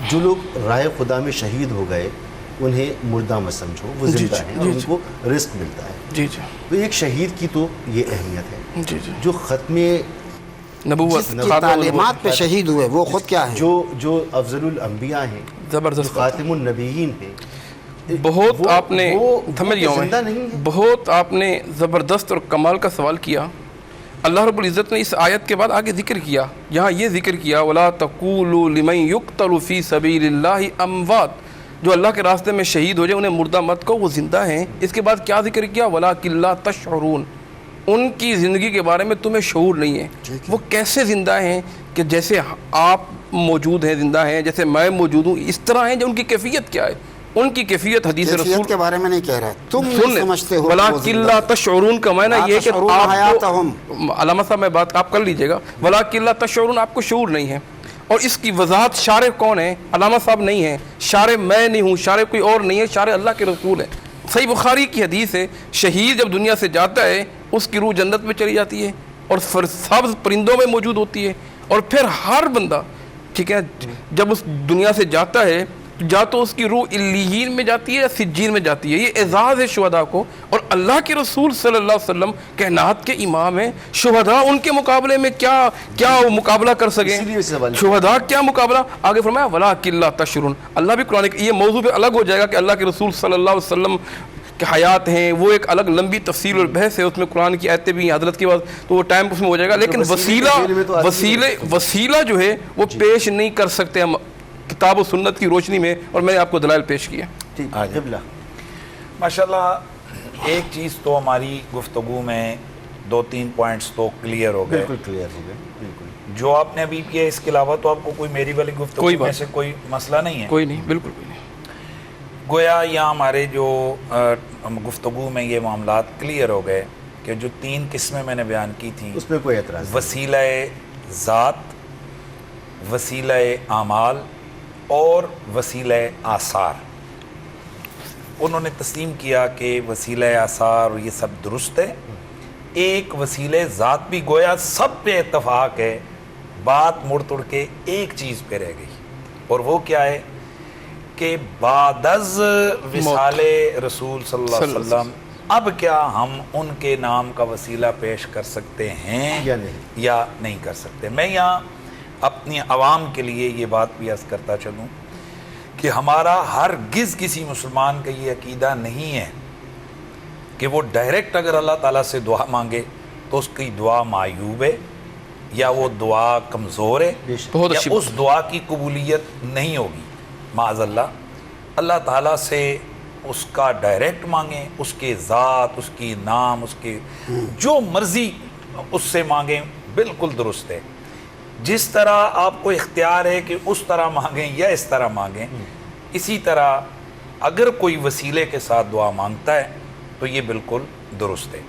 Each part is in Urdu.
جو لوگ رائے خدا میں شہید ہو گئے انہیں مردہ مت سمجھو، وہ زندہ ہیں اور ان کو رزق ملتا ہے۔ تو ایک شہید کی تو یہ اہمیت ہے۔ جو ختم نبوت کی تعلیمات پہ شہید ہوئے وہ خود کیا ہے؟ جو افضل الانبیاء ہیں، زبردست خاتم النبیین ہیں، بہت آپ نے سمجھ گیا زندہ نہیں ہے۔ بہت آپ نے زبردست اور کمال کا سوال کیا۔ اللہ رب العزت نے اس آیت کے بعد آگے ذکر کیا، یہاں یہ ذکر کیا وَلَا تَقُولُوا لِمَنْ يُقْتَلُ فِي سَبِيلِ اللَّهِ أَمْوَاتٌ، جو اللہ کے راستے میں شہید ہو جائے انہیں مردہ مت کہو، وہ زندہ ہیں۔ اس کے بعد کیا ذکر کیا؟ وَلَٰكِن لَا تَشْعُرُونَ، ان کی زندگی کے بارے میں تمہیں شعور نہیں ہے۔ وہ کیسے زندہ ہیں کہ جیسے آپ موجود ہیں زندہ ہیں، جیسے میں موجود ہوں اس طرح ہیں، جو ان کی کیفیت کیا ہے؟ ان کی کیفیت حدیث رسول کے بارے میں نہیں کہہ رہا، تم سمجھتے ہو وَلَٰكِن لَا تَشْعُرُونَ کا معنی یہ ہے کہ علامہ صاحب میں بات آپ کر لیجئے گا، وَلَٰكِن لَا تَشْعُرُونَ آپ کو شعور نہیں ہے۔ اور اس کی وضاحت شارع کون ہے؟ علامہ صاحب نہیں ہیں، شارع میں نہیں ہوں، شارع کوئی اور نہیں ہے، شارع اللہ کے رسول ہے۔ صحیح بخاری کی حدیث ہے، شہید جب دنیا سے جاتا ہے اس کی روح جنت میں چلی جاتی ہے اور سبز پرندوں میں موجود ہوتی ہے، اور پھر ہر بندہ ٹھیک ہے جب اس دنیا سے جاتا ہے یا تو اس کی روح علیین میں جاتی ہے یا سجین میں جاتی ہے۔ یہ اعزاز ہے شہداء کو، اور اللہ کے رسول صلی اللہ علیہ وسلم کائنات کے امام ہیں۔ شہداء ان کے مقابلے میں کیا مقابلہ کر سکیں؟ شہداء کیا مقابلہ؟ آگے فرمایا وَلَٰكِن لَا تَشْعُرُونَ۔ اللہ بھی قرآن یہ موضوع پہ الگ ہو جائے گا کہ اللہ کے رسول صلی اللہ علیہ وسلم کہ حیات ہیں، وہ ایک الگ لمبی تفصیل اور بحث ہے، اس میں قرآن کی آیتیں بھی ہیں حضرت کی بات، تو وہ ٹائم اس میں ہو جائے گا۔ لیکن وسیلہ جو ہے وہ پیش نہیں کر سکتے ہم کتاب و سنت کی روشنی میں، اور میں نے آپ کو دلائل پیش کیا۔ ماشاءاللہ ایک چیز تو ہماری گفتگو میں 2-3 پوائنٹس تو کلیئر ہو گئے، بالکل کلیئر ہو گئے، بالکل۔ جو آپ نے ابھی کیا اس کے علاوہ تو آپ کو کوئی میری والی گفتگو میں سے کوئی مسئلہ نہیں ہے؟ کوئی نہیں، بالکل کوئی نہیں۔ گویا یا ہمارے جو گفتگو میں یہ معاملات کلیئر ہو گئے کہ جو 3 قسمیں میں نے بیان کی تھیں، اس میں کوئی اعتراض نہیں۔ وسیلہ ذات، وسیلہ اعمال اور وسیلہ آثار، انہوں نے تسلیم کیا کہ وسیلہ آثار اور یہ سب درست ہے۔ ایک وسیلہ ذات بھی گویا سب پہ اتفاق ہے، بات مڑ توڑ کے ایک چیز پہ رہ گئی، اور وہ کیا ہے کہ بعد از وصال رسول صلی اللہ علیہ وسلم اب کیا ہم ان کے نام کا وسیلہ پیش کر سکتے ہیں یا نہیں کر سکتے؟ میں یہاں اپنی عوام کے لیے یہ بات بھی عرض کرتا چلوں کہ ہمارا ہرگز کسی مسلمان کا یہ عقیدہ نہیں ہے کہ وہ ڈائریکٹ اگر اللہ تعالیٰ سے دعا مانگے تو اس کی دعا معیوب ہے یا وہ دعا کمزور ہے یا اس دعا کی قبولیت نہیں ہوگی۔ معاذ اللہ تعالیٰ سے اس کا ڈائریکٹ مانگیں، اس کے ذات، اس کی نام، اس کے جو مرضی اس سے مانگیں، بالکل درست ہے۔ جس طرح آپ کو اختیار ہے کہ اس طرح مانگیں یا اس طرح مانگیں، اسی طرح اگر کوئی وسیلے کے ساتھ دعا مانگتا ہے تو یہ بالکل درست ہے۔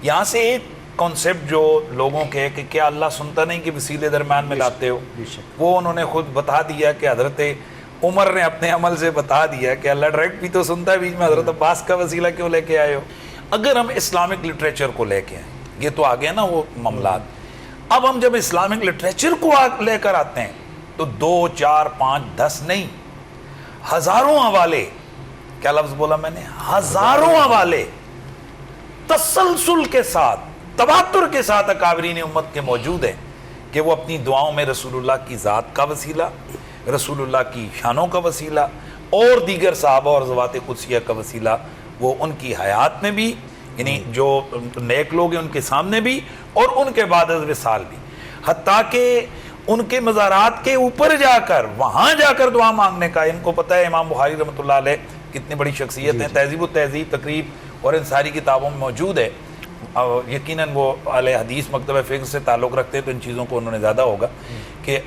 یہاں سے ایک کانسیپٹ جو لوگوں کے ہے کہ کیا اللہ سنتا نہیں کہ وسیلے درمیان میں لاتے ہو، وہ انہوں نے خود بتا دیا کہ حضرت عمر نے اپنے عمل سے بتا دیا کہ اللہ ڈائریکٹ بھی تو سنتا ہے، بیچ میں حضرت عباس کا وسیلہ کیوں لے کے آئے ہو؟ اگر ہم اسلامک لٹریچر کو لے کے آئیں، یہ تو آ گیا نا وہ معاملات، اب ہم جب اسلامک لٹریچر کو لے کر آتے ہیں تو 2 4 5 10 نہیں، ہزاروں حوالے، کیا لفظ بولا میں نے؟ ہزاروں حوالے تسلسل کے ساتھ، تواتر کے ساتھ اکابرین امت کے موجود ہیں کہ وہ اپنی دعاؤں میں رسول اللہ کی ذات کا وسیلہ، رسول اللہ کی شانوں کا وسیلہ اور دیگر صحابہ اور ذوات قدسیہ کا وسیلہ وہ ان کی حیات میں بھی، یعنی جو نیک لوگ ہیں ان کے سامنے بھی اور ان کے بعد از وصال بھی، حتیٰ کہ ان کے مزارات کے اوپر جا کر وہاں جا کر دعا مانگنے کا، ان کو پتہ ہے امام بخاری رحمۃ اللہ علیہ کتنی بڑی شخصیت ہیں، تہذیب و تہذیب تقریب اور ان ساری کتابوں میں موجود ہے، یقیناً وہ اہل حدیث مکتبہ فقہ سے تعلق رکھتے ہیں تو ان چیزوں کو انہوں نے زیادہ ہوگا کہ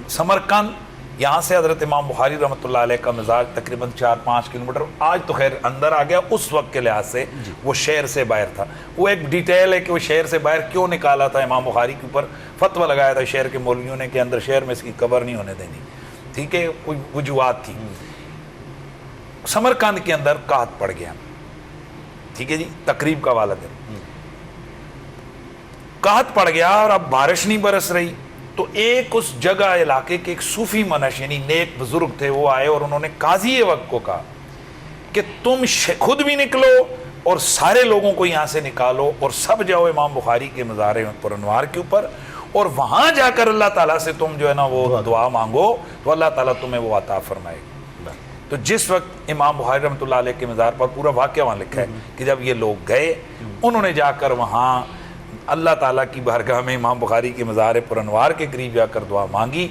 سمرقند یہاں سے حضرت امام بخاری رحمۃ اللہ علیہ کا مزاج تقریباً 4-5 کلومیٹر، آج تو خیر اندر آ گیا، اس وقت کے لحاظ سے وہ شہر سے باہر تھا۔ وہ ایک ڈیٹیل ہے کہ وہ شہر سے باہر کیوں نکالا تھا، امام بخاری کے اوپر فتویٰ لگایا تھا شہر کے مولویوں نے کہ اندر شہر میں اس کی قبر نہیں ہونے دینی، ٹھیک ہے، کوئی وجوہات تھی۔ سمرقند کے اندر قحط پڑ گیا، ٹھیک ہے جی، تقریب کا والا دن قحط پڑ گیا اور اب بارش نہیں برس رہی، تو ایک اس جگہ علاقے کے ایک صوفی منش یعنی نیک بزرگ تھے، وہ آئے اور انہوں نے قاضی وقت کو کہا کہ تم خود بھی نکلو اور سارے لوگوں کو یہاں سے نکالو اور سب جاؤ امام بخاری کے مزار پرانوار کے اوپر، اور وہاں جا کر اللہ تعالیٰ سے تم جو ہے نا وہ دعا مانگو تو اللہ تعالیٰ تمہیں وہ عطا فرمائے گا۔ تو جس وقت امام بخاری رحمۃ اللہ علیہ کے مزار پر، پورا واقعہ وہاں لکھا ہے کہ جب یہ لوگ گئے، انہوں نے جا کر وہاں اللہ تعالیٰ کی بارگاہ میں امام بخاری کے مزار پرانوار کے قریب جا کر دعا مانگی،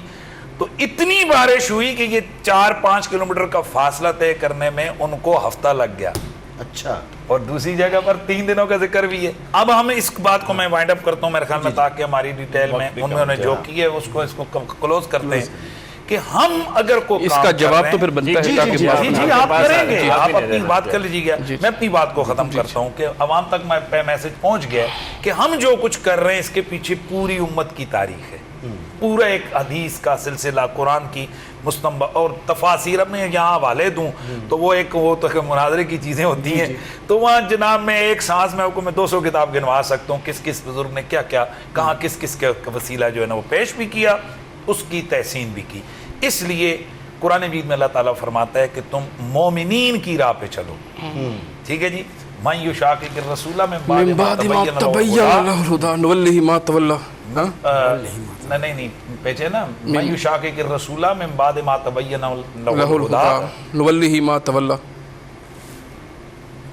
تو اتنی بارش ہوئی کہ یہ 4-5 کلومیٹر کا فاصلہ طے کرنے میں ان کو ہفتہ لگ گیا۔ اچھا، اور دوسری جگہ پر 3 دنوں کا ذکر بھی ہے۔ اب ہم اس بات کو میں وائنڈ اپ کرتا ہوں میرے خیال میں، تاکہ ہماری ڈیٹیل میں انہوں نے جو کی ہے اس کو کلوز کرتے ہیں کہ ہم اگر کو اس کا جواب تو پھر بنتا ہے جی آپ کریں گے، آپ اپنی بات کر لیجیے گا، میں اپنی بات کو ختم کرتا ہوں کہ عوام تک میسج پہنچ گیا کہ ہم جو کچھ کر رہے ہیں اس کے پیچھے پوری امت کی تاریخ ہے، پورا ایک حدیث کا سلسلہ، قرآن کی مستنبع اور تفاسیر۔ اب میں یہاں حوالے دوں تو وہ مناظرے کی چیزیں ہوتی ہیں، تو وہاں جناب میں ایک سانس میں آپ کو میں 200 کتاب گنوا سکتا ہوں، کس کس بزرگ نے کیا کیا کہاں، کس کس کا وسیلہ جو ہے نا وہ پیش بھی کیا، اس کی تحسین بھی کی۔ اس لیے قرآن مجید میں اللہ تعالیٰ فرماتا ہے کہ تم مومنین کی راہ پہ چلو، ٹھیک ہے جی۔ من یشاقق الرسول من بعد ما تبین له الهدى نوله ما تولى، نہیں پیچھے نا، من یشاقق الرسول من بعد ما تبین له الهدى نوله ما تولى،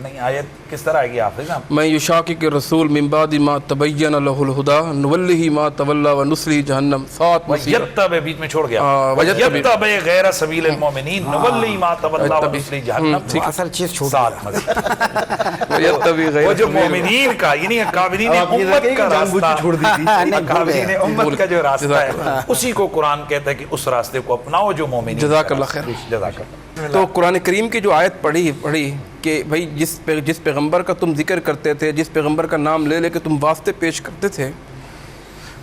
نہیں آیت کس طرح آئے گی حافظ آپ؟ من یشاقق الرسول من بعد ما تبین له الهدى نوله ما تولى ونصله جہنم سات مسیر، ویتبع بیچ میں چھوڑ گیا، ویتبع غیر سبیل المؤمنین نوله ما تولى ونصله جہنم، اصل چیز چھوٹ سات مسیر۔ وہ جو مومنین کا یعنی اکابرین امت کا راستہ چھوڑ دی تھی، اکابرین امت کا جو راستہ ہے اسی کو قرآن کہتا ہے کہ اس راستے کو اپناؤ جو مومنین۔ جزاک اللہ خیر۔ جزاک اللہ۔ تو قرآن کریم کی جو آیت پڑھی کہ بھائی جس پیغمبر کا تم ذکر کرتے تھے، جس پیغمبر کا نام لے لے کے تم واسطے پیش کرتے تھے،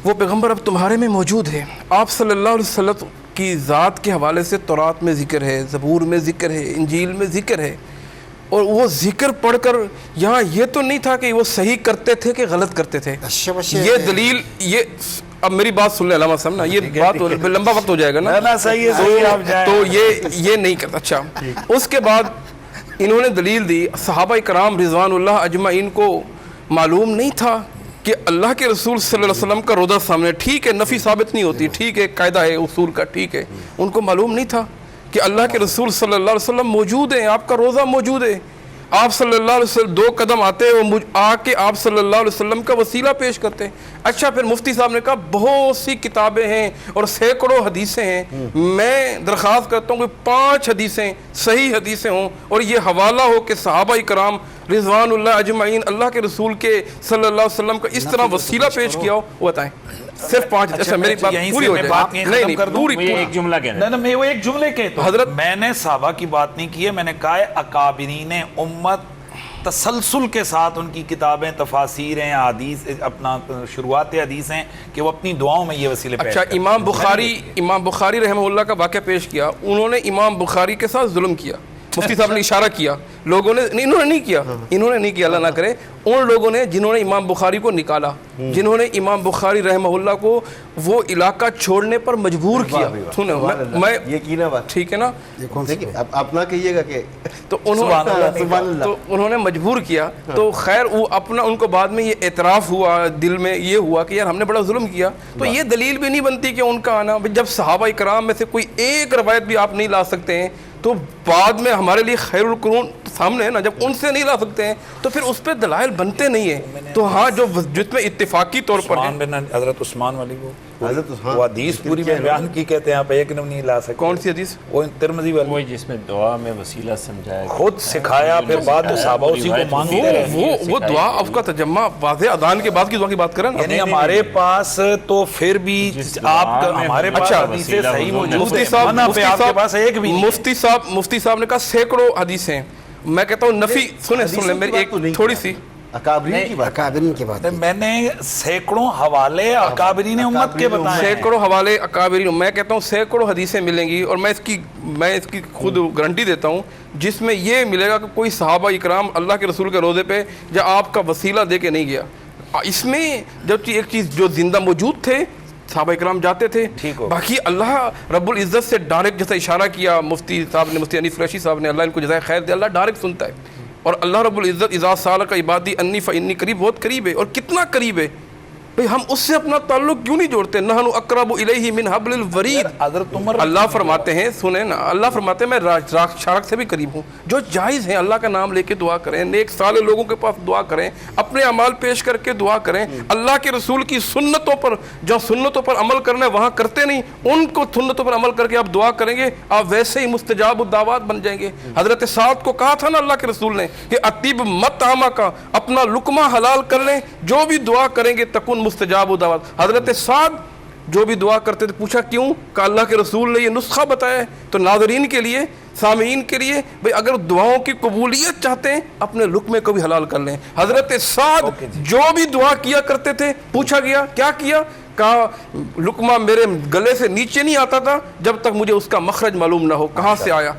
وہ پیغمبر اب تمہارے میں موجود ہے۔ آپ صلی اللہ علیہ وسلم کی ذات کے حوالے سے تورات میں ذکر ہے، زبور میں ذکر ہے، انجیل میں ذکر ہے، اور وہ ذکر پڑھ کر یہاں یہ تو نہیں تھا کہ وہ صحیح کرتے تھے کہ غلط کرتے تھے۔ یہ دلیل، یہ اب میری بات سن لیں علامہ صاحب نا، یہ بات لمبا وقت ہو جائے گا نا، تو یہ نہیں کرتا۔ اچھا، اس کے بعد انہوں نے دلیل دی، صحابہ کرام رضوان اللہ اجمعین کو معلوم نہیں تھا کہ اللہ کے رسول صلی اللہ علیہ وسلم کا روضہ سامنے، ٹھیک ہے نفی ثابت نہیں ہوتی، ٹھیک ہے قاعدہ ہے اصول کا، ٹھیک ہے، ان کو معلوم نہیں تھا کہ اللہ کے رسول صلی اللہ علیہ وسلم موجود ہیں، آپ کا روضہ موجود ہے، آپ صلی اللہ علیہ وسلم 2 قدم آتے ہیں، آ کے آپ صلی اللہ علیہ وسلم کا وسیلہ پیش کرتے ہیں۔ اچھا، پھر مفتی صاحب نے کہا بہت سی کتابیں ہیں اور سینکڑوں حدیثیں ہیں، میں درخواست کرتا ہوں کہ 5 حدیثیں صحیح حدیثیں ہوں اور یہ حوالہ ہو کہ صحابہ کرام رضوان اللہ اجمعین اللہ کے رسول کے صلی اللہ علیہ وسلم کا اس طرح وسیلہ پیش کیا ہو، وہ بتائیں۔ صرف 5۔ اچھا میری بات پوری ہو جائے، نہیں پوری ایک جملہ کہنا ہے، میں وہ ایک جملے کہتا ہوں حضرت، میں نے صحابہ کی بات نہیں کی ہے، میں نے کہا ہے اکابرین امت تسلسل کے ساتھ ان کی کتابیں، تفاسیر ہیں، حدیث، اپنا شروعات حدیث ہیں کہ وہ اپنی دعاؤں میں یہ وسیلے پیش کرتے ہیں۔ امام بخاری رحمہ اللہ کا واقعہ پیش کیا، انہوں نے امام بخاری کے ساتھ ظلم کیا، مفتی صاحب نے اشارہ کیا، لوگوں نے انہوں نے نہیں کیا، اللہ نہ کرے، ان لوگوں نے جنہوں نے امام بخاری کو نکالا، جنہوں نے امام بخاری رحمہ اللہ کو وہ علاقہ چھوڑنے پر مجبور کیا، سنیں میں یقینا بات ٹھیک ہے نا، اپنا کہیے گا کہ تو انہوں نے مجبور کیا، تو خیر وہ اپنا، ان کو بعد میں یہ اعتراف ہوا، دل میں یہ ہوا کہ یار ہم نے بڑا ظلم کیا، تو یہ دلیل بھی نہیں بنتی کہ ان کا آنا، جب صحابہ کرام میں سے کوئی ایک روایت بھی آپ نہیں لا سکتے ہیں تو بعد میں ہمارے لیے خیر القرون سامنے ہے نا، جب ان سے نہیں لا سکتے ہیں تو پھر اس پہ دلائل بنتے نہیں ہیں۔ تو ہاں جو جس میں اتفاقی طور پر حضرت عثمان والی وہ حدیث پوری میں بیان کی کہتے ہیں، آپ ایک نہیں لا سکتے۔ کون سی حدیث؟ وہ ترمذی والی، وہی جس میں دعا میں وسیلہ سمجھایا، خود سکھایا، پھر بعد میں صحابہ اسی کو مانگتے رہے۔ وہ دعا آپ کا ترجمہ واضح اذان کے بعد کی دعا کی بات کریں، یعنی ہمارے پاس تو پھر بھی آپ ہمارے پاس حدیثیں صحیح موجود ہیں۔ مفتی صاحب نے کہا سینکڑوں حدیثیں، میں کہتا ہوں نفی، سن لیں میری ایک تھوڑی سی اکابرین کی بات، میں نے سینکڑوں حوالے اکابرین امت کے بتائے، سینکڑوں حوالے اکابرین، میں کہتا ہوں سینکڑوں حدیثیں ملیں گی، اور میں اس کی خود گارنٹی دیتا ہوں جس میں یہ ملے گا کہ کوئی صحابہ اکرام اللہ کے رسول کے روضے پہ جب آپ کا وسیلہ دے کے نہیں گیا۔ اس میں جب ایک چیز جو زندہ موجود تھے صحابہ اکرام جاتے تھے. باقی اللہ رب العزت سے ڈائریکٹ جیسا اشارہ کیا مفتی صاحب نے, مفتی انیس قریشی صاحب نے, اللہ ان کو جزائے خیر دے, اللہ ڈائریکٹ سنتا ہے. اور اللہ رب العزت اذا سالک عبادی انی فانی قریب, بہت قریب ہے. اور کتنا قریب ہے بھئی, ہم اس سے اپنا تعلق کیوں نہیں جوڑتے؟ نحن اقرب الیہ من حبل الورید. اللہ فرماتے ہیں, سنیں نا, اللہ فرماتے ہیں میں شارک سے بھی قریب ہوں. جو جائز ہیں اللہ کا نام لے کے دعا کریں, نیک صالح لوگوں کے پاس دعا کریں, اپنے اعمال پیش کر کے دعا کریں. اللہ کے رسول کی سنتوں پر, جو سنتوں پر عمل کرنا ہے وہاں کرتے نہیں, ان کو سنتوں پر عمل کر کے آپ دعا کریں گے, آپ ویسے ہی مستجاب الدعوات بن جائیں گے. حضرت سعد کو کہا تھا نا اللہ کے رسول نے کہ اطیب مطعمہ کا, اپنا لقمہ حلال کر لیں, جو بھی دعا کریں گے تکن مستجاب الدعوات. حضرت سعد جو بھی دعا کرتے تھے, پوچھا کیوں؟ کہ اللہ کے رسول نے یہ نسخہ بتایا ہے. تو ناظرین کے لیے, سامعین کے لیے, بھئی اگر دعاؤں کی قبولیت چاہتے ہیں اپنے لقمے کو بھی حلال کر لیں. حضرت سعد جو بھی دعا کیا کرتے تھے, پوچھا گیا کیا کیا؟ کہا لقمہ میرے گلے سے نیچے نہیں آتا تھا جب تک مجھے اس کا مخرج معلوم نہ ہو, کہاں سے آیا.